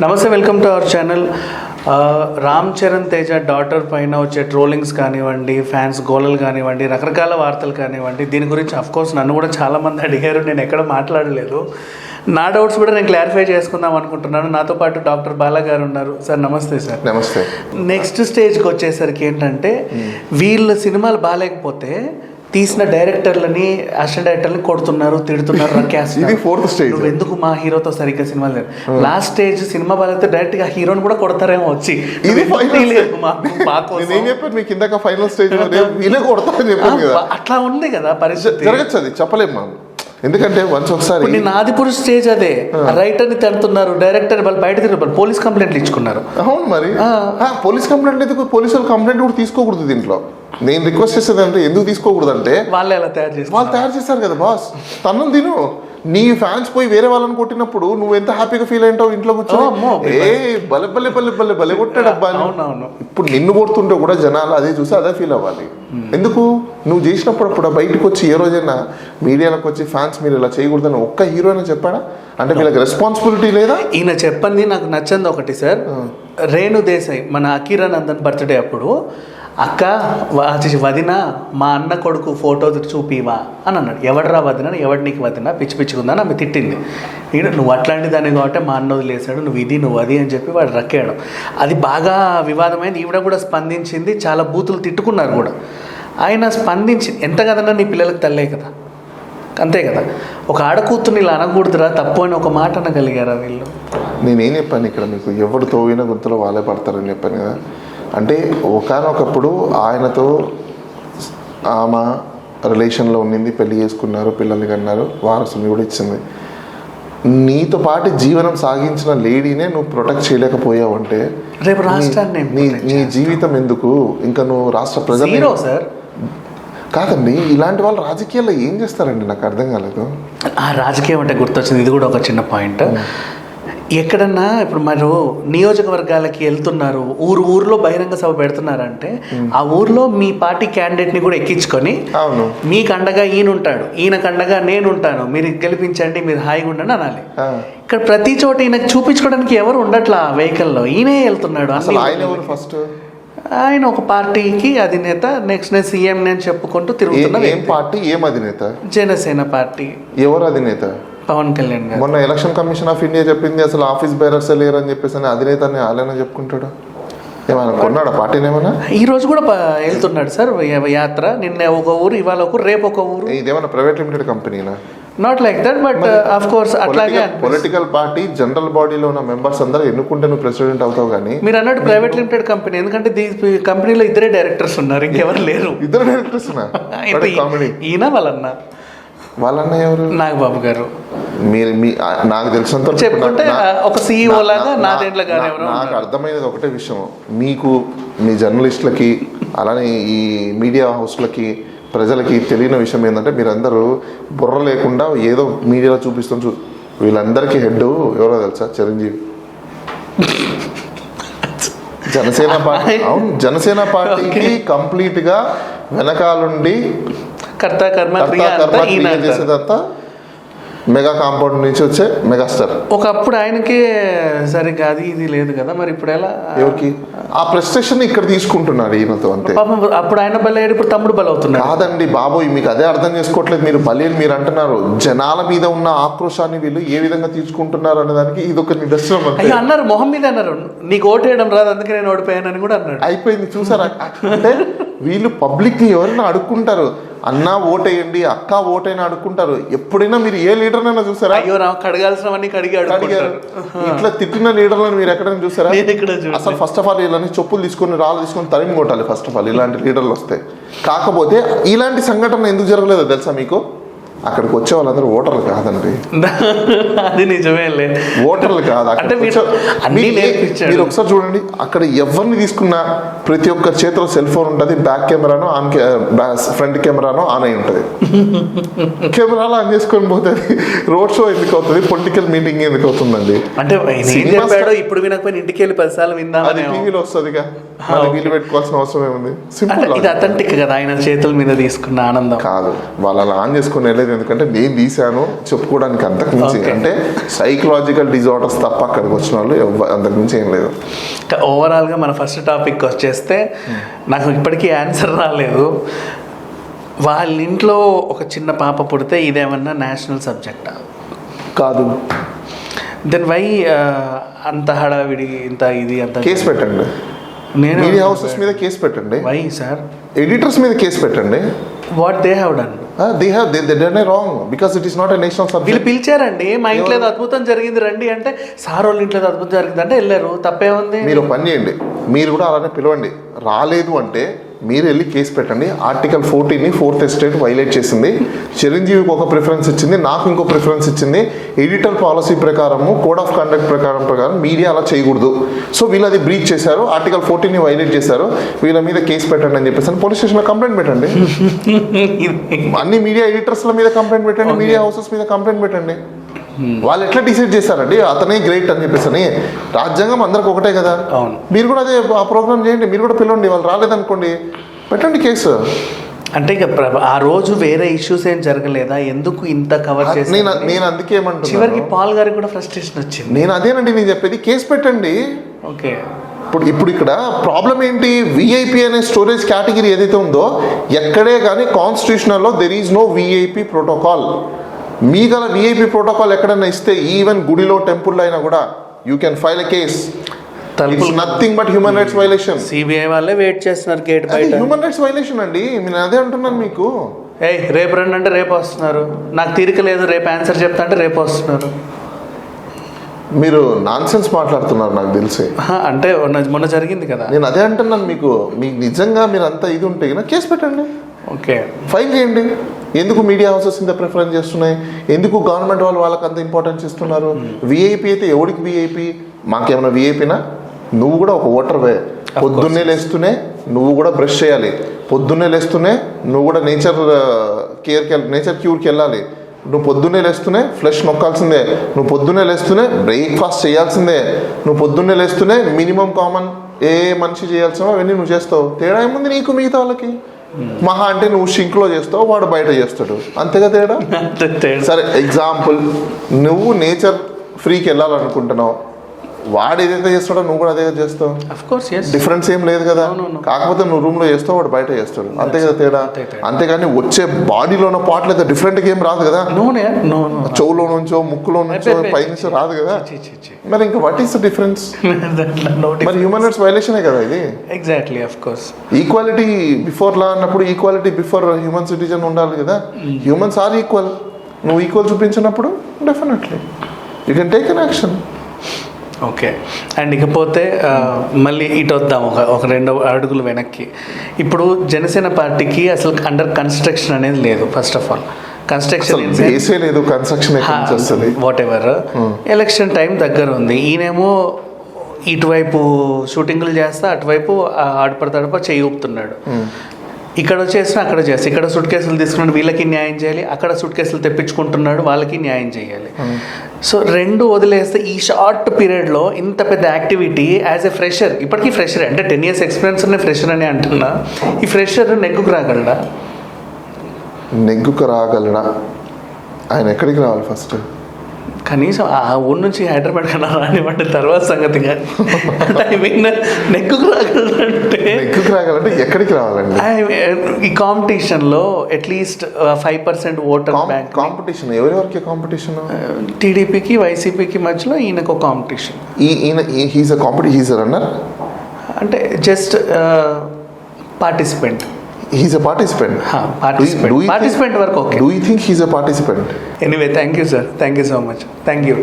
నమస్తే, welcome to our channel. Ram Charan Teja daughter పైన వచ్చే ట్రోలింగ్స్ కానివ్వండి, ఫ్యాన్స్ గోలలు కానివ్వండి, రకరకాల వార్తలు కానివ్వండి, దీని గురించి అఫ్కోర్స్ నన్ను కూడా చాలామంది అడిగారు. నేను ఎక్కడ మాట్లాడలేదు. నా డౌట్స్ కూడా నేను క్లారిఫై చేసుకుందాం అనుకుంటున్నాను. నాతో పాటు డాక్టర్ బాలా గారు ఉన్నారు. సార్ నమస్తే. సార్ నమస్తే. నెక్స్ట్ స్టేజ్కి వచ్చేసరికి ఏంటంటే, వీళ్ళ సినిమాలు బాగాలేకపోతే తీసిన డైరెక్టర్లని, అసిస్టెంట్ డైరెక్టర్ని కొడుతున్నారు, తిడుతున్నారు, నువ్వు ఎందుకు మా హీరోతో సరిగ్గా సినిమాలు లేదు. లాస్ట్ స్టేజ్ సినిమా బాగాలేకపోతే డైరెక్ట్ గా హీరోని కూడా కొడతారేమో వచ్చి. ఇది ఫైనల్ స్టేజ్ అట్లా ఉంది కదా పరిస్థితి. జరగచ్చు, అది చెప్పలేము మనం. ఎందుకంటే వన్స్ ఒకసారి నేను ఆదిపురుష్ స్టేజ్ అదే, రైటర్ ని తిడుతున్నారు, డైరెక్టర్ వాళ్ళు బయట తిరుగుతారు, పోలీస్ కంప్లైంట్లు ఇచ్చుకున్నారు. అవును, మరి పోలీస్ కంప్లైంట్ ఎందుకు? పోలీసులు కంప్లైంట్ కూడా తీసుకోకూడదు. దీంట్లో నేను రిక్వెస్ట్ చేసేది అంటే ఎందుకు తీసుకోకూడదు అంటే, వాళ్ళు ఎలా తయారు చేస్తారు కదా బాస్. తన్నం తిను. నీ ఫ్యాన్స్ పోయి వేరే వాళ్ళని కొట్టినప్పుడు నువ్వు ఎంత హ్యాపీగా ఫీల్ అయింటావు ఇంట్లో కూర్చొని. బలె బలె బలె బలె బలె కొట్టాడు అబ్బా. ఇప్పుడు నిన్ను కొడుతుంటే కూడా జనాలు అదే చూసి అదే ఫీల్ అవ్వాలి. ఎందుకు? నువ్వు చేసినప్పుడు బయటకు వచ్చి ఏ రోజైనా మీడియాలకు వచ్చి ఫ్యాన్స్ మీరు ఇలా చేయకూడదని ఒక్క హీరో అయినా చెప్పాడా? అంటే వీళ్ళకి రెస్పాన్సిబిలిటీ లేదా? ఈయన చెప్పండి. నాకు నచ్చింది ఒకటి సార్, రేణు దేశాయ్ మన అకీరా నందన్ బర్త్డే అప్పుడు, అక్క వదిన మా అన్న కొడుకు ఫోటో చూపివా అని అన్నాడు. ఎవడరా వదిన, ఎవడు నీకు వదిన, పిచ్చి పిచ్చుకుందని ఆమె తిట్టింది. నువ్వు అట్లాంటి దాన్ని కాబట్టి మా అన్న వదిలేశాడు, నువ్వు అది అని చెప్పి వాడు రక్కాడు. అది బాగా వివాదమైంది. ఈవిడ కూడా స్పందించింది, చాలా బూతులు తిట్టుకున్నారు కూడా. ఆయన స్పందించి ఎంత కదన్నా నీ పిల్లలకు తల్లే కదా, అంతే కదా. ఒక ఆడకూతుర్ని ఇలా అనకూడదురా, తప్పు అని ఒక మాట అనగలిగారా వీళ్ళు? నేనేం చెప్పాను ఇక్కడ మీకు, ఎవడు తోవిన గుంతలో వాళ్ళే పడతారని చెప్పాను కదా. అంటే ఒకానొకప్పుడు ఆయనతో ఆమె రిలేషన్లో ఉండింది, పెళ్లి చేసుకున్నారు, పిల్లల్ని కన్నారు, వారసుని కూడా ఇచ్చింది. నీతో పాటు జీవనం సాగించిన లేడీనే నువ్వు ప్రొటెక్ట్ చేయలేకపోయావు అంటే రేపు రాష్ట్రాన్ని నీ జీవితం ఎందుకు? ఇంకా నువ్వు రాష్ట్ర ప్రజలు సార్ కాదండి. ఇలాంటి వాళ్ళు రాజకీయాల్లో ఏం చేస్తారండి? నాకు అర్థం కాలేదు. ఆ రాజకీయం అంటే గుర్తొచ్చింది, ఇది కూడా ఒక చిన్న పాయింట్. ఎక్కడన్నా ఇప్పుడు మీరు నియోజకవర్గాలకి వెళ్తున్నారు, ఊర్లో బహిరంగ సభ పెడుతున్నారంటే ఆ ఊర్లో మీ పార్టీ క్యాండిడేట్ని కూడా ఎక్కించుకొని, మీకు అండగా ఈయన ఉంటాడు, ఈయనకు అండగా నేను ఉంటాను, మీరు గెలిపించండి, మీరు హాయిగా ఉండండి అనాలి. ఇక్కడ ప్రతి చోట ఈయనకు చూపించుకోవడానికి ఎవరు ఉండట్లా వెహికల్లో, ఈయనే వెళ్తున్నాడు. అసలు ఆయన ఒక పార్టీకి అధినేత, నెక్స్ట్ నేను సీఎం నేను చెప్పుకుంటూ తిరుగుతున్నా. ఏం పార్టీ, ఏం అధినేత? జనసేన పార్టీ. ఎవరు అధినేత? పవన్ కళ్యాణ్ గారు. మొన్న ఎలక్షన్ కమిషన్ ఆఫ్ ఇండియా చెప్పింది అసలు ఆఫీస్ బేరర్స్ లేరు అని చెప్పేసి అధినేతని ఆలన చెప్పుకుంటాడు. ఏమైనా కొన్నాడా పార్టీని? ఏమన్నా ఈ రోజు కూడా వెళ్తున్నాడు సార్ యాత్ర. నిన్న ఒక ఊరు, ఇవాళ ఒక ఊరు, రేపు ఒక ఊరు. ఇదేమన్నా ప్రైవేట్ లిమిటెడ్ కంపెనీనా? Not like that, but of course అట్లాగే పొలిటికల్ పార్టీ జనరల్ బాడీలో ఉన్న మెంబర్స్ అందరూ ఎన్నుకుంటే నువ్వు ప్రెసిడెంట్ అవుతావు. కానీ మీరు అన్నట్టు ప్రైవేట్ లిమిటెడ్ కంపెనీ, ఎందుకంటే కంపెనీలో ఇద్దరే డైరెక్టర్స్ ఉన్నారు, ఇంకెవరు లేరు. ఇద్దరు డైరెక్టర్స్ ఈయన వాళ్ళన్న ఎవరు? నాగబాబు గారు. మీరు నాకు తెలిసినంత చెప్పుకుంటే ఒక CEO లాగా నాదెండ్ల గారు ఎవరు. నాకు అర్థమైనది ఒకటే విషయం, మీకు మీ జర్నలిస్టులకి అలానే ఈ మీడియా హౌస్లకి ప్రజలకి తెలియని విషయం ఏంటంటే, మీరందరూ బుర్ర లేకుండా ఏదో మీడియాలో చూపిస్తాం. వీళ్ళందరికీ హెడ్ ఎవరో తెలుసా? చిరంజీవి. జనసేన పార్టీ. అవును, జనసేన పార్టీకి కంప్లీట్ గా వెనకాలండి కర్త కర్మ చేసేదంతా మెగా కాంపౌండ్ నుంచి వచ్చే మెగాస్టార్. ఒకప్పుడు ఆయనకే సరిగ్గా అది ఇది లేదు కదా, మరి ఇప్పుడు ఎలా? ఎవరికి? ఆ ప్రెస్టేషన్ ఇక్కడ తీసుకుంటున్నాడు ఈయనతో, అంతే. అప్పుడు ఆయన బలయ్యాడు, ఇప్పుడు తమ్ముడు బలవుతున్నాడు. కాదండి బాబోయ్, మీకు అదే అర్థం చేసుకోవట్లేదు. మీరు బలేని మీరు అంటున్నారు, జనాల మీద ఉన్న ఆక్రోశాన్ని వీళ్ళు ఏ విధంగా తీసుకుంటున్నారు అనే దానికి ఇది ఒక నిదర్శనం. అయ్యో అన్నారు, మొహం మీద అన్నారు, నీకు ఓటేయడం రాదు అందుకే నేను ఓడిపోయానని కూడా అన్నాడు. అయిపోయింది, చూసారా? అంటే వీళ్ళు పబ్లిక్ ని ఎవరైనా అడుక్కుంటారు, అన్న ఓటేయండి, అక్క ఓటైనా అడుక్కుంటారు. ఎప్పుడైనా మీరు ఏ లీడర్నైనా చూసారా? అయ్యో కడగాల్సినవన్నీ కడిగారు. ఇట్లా తిట్టిన లీడర్లను మీరు ఎక్కడైనా చూసారా? అసలు ఫస్ట్ ఆఫ్ ఆల్ వీళ్ళని చెప్పులు తీసుకొని రాళ్ళు తీసుకొని తరిమి కొట్టాలి ఫస్ట్ ఆఫ్ ఆల్, ఇలాంటి లీడర్లు వస్తే. కాకపోతే ఇలాంటి సంఘటన ఎందుకు జరగలేదో తెలుసా మీకు? అక్కడికి వచ్చే వాళ్ళందరూ ఓటర్లు కాదండి. అది నిజమేలే, ఓటర్లు కాదు. మీరు ఒకసారి చూడండి, అక్కడ ఎవరిని తీసుకున్నా ప్రతి ఒక్కరి చేతిలో సెల్ ఫోన్ ఉంటుంది, బ్యాక్ కెమెరానో ఫ్రంట్ కెమెరానో ఆన్ అయి ఉంటుంది. కెమెరాలో ఆన్ చేసుకొని పోతుంది. రోడ్ షో ఎందుకు అవుతుంది? పొలిటికల్ మీటింగ్ ఎందుకు అవుతుందండి? అంటే ఇప్పుడు వినకపోయినా ఇంటికి వెళ్ళి 10 సార్లు విందామని టీవీలో వస్తుందిగా. మళ్ళీ వీళ్ళు పెట్టుకోవాల్సిన అవసరం ఏముంది? సింపుల్. ఇది అథెంటిక్ కదా, ఆయన చేతుల మీద తీసుకున్న ఆనందం కాదు, వాళ్ళు అలా ఆన్ చేసుకుని వెళ్ళలేదు. ఎందుకంటే నేను తీసాను చెప్పుకోవడానికి, అంతకు మించి అంటే సైకలాజికల్ డిజార్డర్స్ తప్ప అక్కడికి వచ్చిన వాళ్ళు అంతకు మించి ఏం లేదు. ఓవరాల్గా మన ఫస్ట్ టాపిక్ వచ్చేస్తే నాకు ఇప్పటికీ ఆన్సర్ రాలేదు. వాళ్ళ ఇంట్లో ఒక చిన్న పాప పుడితే ఇదేమన్నా నేషనల్ సబ్జెక్టా? కాదు. దెన్ వై అంత హడావిడి, ఇంత ఇది అంత కేసు పెట్టండి. నేను మీడియా హౌసెస్ మీద కేసు పెట్టండి. Why sir? ఎడిటర్స్ మీద కేసు పెట్టండి. What they have done? they done wrong because it is not a national subject. వీళ్ళు పిలిచారండి, మా ఇంట్లో ఏదో అద్భుతం జరిగింది రండి అంటే, సార్ వాళ్ళ ఇంట్లో ఏదో అద్భుతం జరిగింది అంటే వెళ్ళారు, తప్పే ఉంది. మీరు పని చేయండి, మీరు కూడా అలానే పిలవండి. రాలేదు అంటే మీరు వెళ్ళి కేసు పెట్టండి. ఆర్టికల్ 14ని ఫోర్త్ ఎస్టేట్ వైలేట్ చేసింది. చిరంజీవికి ఒక ప్రిఫరెన్స్ ఇచ్చింది, నాకు ఇంకో ప్రిఫరెన్స్ ఇచ్చింది. ఎడిటర్ పాలసీ ప్రకారము, కోడ్ ఆఫ్ కండక్ట్ ప్రకారం మీడియా అలా చేయకూడదు. సో వీళ్ళు అది బ్రీచ్ చేశారు, ఆర్టికల్ 14ని వైలేట్ చేశారు. వీళ్ళ మీద కేసు పెట్టండి అని చెప్పేసి పోలీస్ స్టేషన్లో కంప్లైంట్ పెట్టండి. అన్ని మీడియా ఎడిటర్స్ల మీద కంప్లైంట్ పెట్టండి, మీడియా హౌసెస్ మీద కంప్లైంట్ పెట్టండి. వాళ్ళు ఎట్లా డిసైడ్ చేస్తారండి అతనే గ్రేట్ అని చెప్పేసి? రాజ్యాంగం అందరికి ఒకటే కదా. మీరు కూడా అదే ఆ ప్రోగ్రామ్ చేయండి, మీరు కూడా పిలవండి. వాళ్ళు రాలేదనుకోండి, పెట్టండి కేసు. అంటే ఇక ఆ రోజు వేరే ఇష్యూస్ ఏం జరగలేదా? ఎందుకు ఇంత కవర్ చేసి? నేను అందుకే ఏమంటున్నా, చివరికి పాల్ గారికి కూడా ఫ్రస్ట్రేషన్ వచ్చింది. నేను అదేనండి నేను చెప్పేది, కేసు పెట్టండి. ఓకే, ఇప్పుడు ఇక్కడ ప్రాబ్లం ఏంటి? విఐపి అనే స్టోరేజ్ కేటగిరీ ఏదైతే ఉందో, ఎక్కడే కానీ కాన్స్టిట్యూషనల్లో there is no VIP protocol. మీ గల విఐపి ప్రోటోకాల్ ఎక్కడైనా ఇస్తే, ఈవెన్ గుడిలో టెంపుల్లో అయినా కూడా you can file a case. It's nothing but human rights violation. CBI వాళ్ళే వెయిట్ చేస్తున్నారు గేట్ బయట. హ్యూమన్ రైట్స్ వైలేషన్ అండి, నేను అదే అంటున్నాను మీకు. రేపు రండి అంటే రేపు వస్తున్నారు, నాకు తీరిక లేదు రేపు ఆన్సర్ చెప్తా అంటే రేపు వస్తున్నారు. మీరు నాన్ సెన్స్ మాట్లాడుతున్నారు నాకు తెలిసి. అంటే మొన్న జరిగింది కదా, నేను అదే అంటున్నాను మీకు. మీకు నిజంగా మీరు అంతా ఇది ఉంటే కేసు పెట్టండి, ఓకే, ఫైల్ చేయండి. ఎందుకు మీడియా హౌసెస్ ఇంత ప్రిఫరెన్స్ చేస్తున్నాయి? ఎందుకు గవర్నమెంట్ వాళ్ళు వాళ్ళకి అంత ఇంపార్టెన్స్ ఇస్తున్నారు? విఐపి అయితే ఎవరికి విఐపి? మాకేమైనా విఐపినా? నువ్వు కూడా ఒక ఓటర్వే. పొద్దున్నే లేస్తూనే నువ్వు కూడా బ్రష్ చేయాలి, పొద్దున్నే లేస్తూనే నువ్వు కూడా నేచర్ క్యూర్కి వెళ్ళాలి. నువ్వు పొద్దున్నే లేస్తూనే ఫ్లష్ నొక్కాల్సిందే, నువ్వు పొద్దున్నే లేస్తూనే బ్రేక్ఫాస్ట్ చేయాల్సిందే, నువ్వు పొద్దున్నే లేస్తూనే మినిమం కామన్ ఏ మనిషి చేయాల్సినో అవన్నీ నువ్వు చేస్తావు. తేడా ఏముంది నీకు మిగతా వాళ్ళకి? మహా అంటే నువ్వు షింక్లో చేస్తావు, వాడు బయట చేస్తాడు, అంతేగా తేడా. సరే ఎగ్జాంపుల్, నువ్వు నేచర్ ఫ్రీకి వెళ్ళాలనుకుంటున్నావు, వాడు ఏదైతే చేస్తాడో నువ్వు కూడా అదే చేస్తావు. డిఫరెన్స్ ఏం లేదు కదా. కాకపోతే నువ్వు రూమ్ లో చేస్తావు, వాడు బయట చేస్తాడు, అంతే కదా తేడా. అంతేగాని వచ్చే బాడీలో ఉన్న పాటలు అయితే డిఫరెంట్ ఏం రాదు కదా. చెవులో నుంచో ముక్కులో నుంచో పై నుంచో రాదు కదా. మరి ఇంకా వాట్ ఈస్ ద డిఫరెన్స్? మరి హ్యూమన్ రైట్స్ వైలేషనే కదా ఇది. Exactly, of course. Equality before law అన్నప్పుడు ఈక్వాలిటీ బిఫోర్ హ్యూమన్ సిటిజన్ ఉండాలి కదా. Humans are equal. నువ్వు ఈక్వల్ చూపించినప్పుడు definitely you can take an action. Okay, and ఇకపోతే మళ్ళీ ఇటు వద్దాం ఒక 2 అడుగులు వెనక్కి. ఇప్పుడు జనసేన పార్టీకి అసలు అండర్ కన్స్ట్రక్షన్ అనేది లేదు. ఫస్ట్ ఆఫ్ ఆల్ కన్స్ట్రక్షన్ లేదు, construction what ever. Election time దగ్గర ఉంది, ఈయనేమో ఇటువైపు షూటింగ్లు చేస్తా, అటువైపు ఆడపడతాడప చేయి ఊపుతున్నాడు. ఇక్కడ వచ్చేసిన అక్కడ చేస్తా, ఇక్కడ సూట్ కేసులు తీసుకున్నాడు వీళ్ళకి న్యాయం చేయాలి, అక్కడ సూట్ కేసులు తెప్పించుకుంటున్నాడు వాళ్ళకి న్యాయం చేయాలి. సో 2 వదిలేస్తే ఈ షార్ట్ పీరియడ్లో ఇంత పెద్ద యాక్టివిటీ యాజ్ ఎ ఫ్రెషర్, ఇప్పటికీ ఫ్రెషర్ అంటే 10 years ఎక్స్పీరియన్స్ ఉన్న ఫ్రెషర్ అని అంటున్నా, ఈ ఫ్రెషర్ నెగ్గుకు రాగలడా? ఆయన ఎక్కడికి రావాలి? ఫస్ట్ కనీసం ఆ ఊరు నుంచి హైదరాబాద్ కన్నా రానివ్వండి, తర్వాత సంగతి. కానీ ఐ మీన్ నెగ్గుకు రాగలంటే ఎక్కడికి రావాలండి? ఈ కాంపిటీషన్లో అట్లీస్ట్ 5% ఓటర్ బ్యాంక్ కాంపిటీషన్. ఎవరెవరికి కాంపిటీషన్? టీడీపీకి వైసీపీకి మధ్యలో ఈయనకు కాంపిటీషన్. హీస్ రన్నర్ అంటే just participant. He's a participant. Participant work okay. Do you think he's a participant? Anyway, thank you sir. Thank you so much. Thank you.